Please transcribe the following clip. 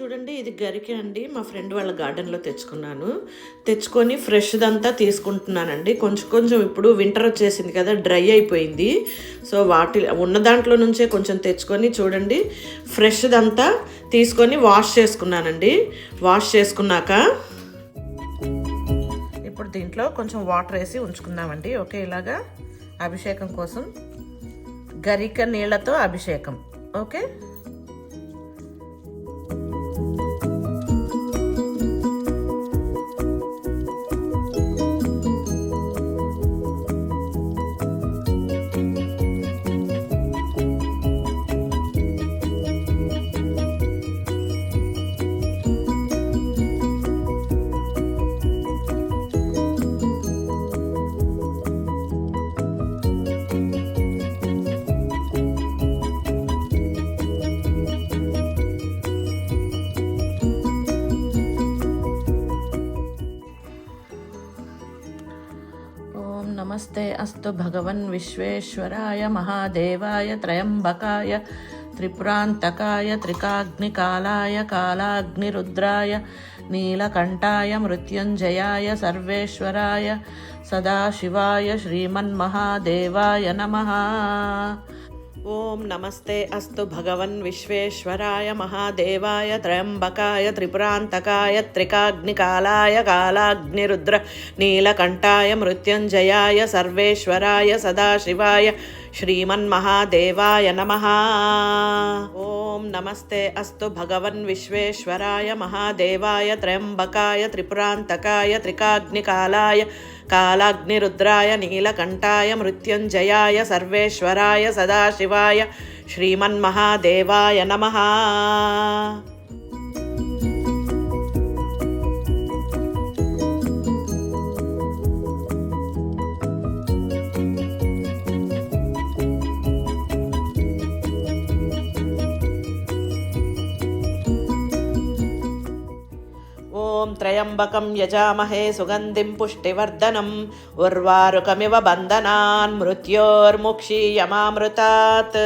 చూడండి, ఇది గరికె అండి. మా ఫ్రెండ్ వాళ్ళ గార్డెన్లో తెచ్చుకొని ఫ్రెష్దంతా తీసుకుంటున్నానండి. కొంచెం కొంచెం ఇప్పుడు వింటర్ వచ్చేసింది కదా, డ్రై అయిపోయింది. సో ఉన్న దాంట్లో నుంచే కొంచెం తెచ్చుకొని చూడండి ఫ్రెష్దంతా తీసుకొని వాష్ చేసుకున్నానండి. వాష్ చేసుకున్నాక ఇప్పుడు దీంట్లో కొంచెం వాటర్ వేసి ఉంచుకుందామండి. ఓకే, ఇలాగా అభిషేకం కోసం గరిక నీళ్ళతో అభిషేకం. ఓకే, నమస్తే అస్తు భగవన్ విశ్వేశ్వరాయ మహాదేవాయ త్రయంబకాయ త్రిపురాంతకాయ త్రికాగ్నికాలాయ కాలాగ్నిరుద్రాయ నీలకంఠాయ మృత్యుంజయాయ సర్వేశ్వరాయ సదాశివాయ శ్రీమన్మహాదేవాయ నమః. ఓం నమస్తే అస్తు భగవన్ విశ్వేశ్వరాయ మహాదేవాయ త్రయంబకాయ త్రిపురాంతకాయ త్రికాగ్నికాలాయ కాలాగ్నిరుద్ర నీలకంఠాయ మృత్యుంజయాయ సర్వేశ్వరాయ సదాశివాయ శ్రీమన్మహాదేవాయ నమః. ఓం నమస్తే అస్తు భగవన్ విశ్వేశ్వరాయ మహాదేవాయ త్రయంబకాయ త్రిపురాంతకాయ త్రికాగ్నికాలాయ కాలాగ్నిరుద్రాయ నీలకంఠాయ మృత్యుంజయాయ సర్వేశ్వరాయ సదాశివాయ శ్రీమన్మహాదేవాయ నమః. ఓం త్రయంబకం యజామహే సుగంధిం పుష్టివర్ధనం ఉర్వారుకమివ బంధనాన్ మృత్యోర్ముక్షీయమామృతాత్.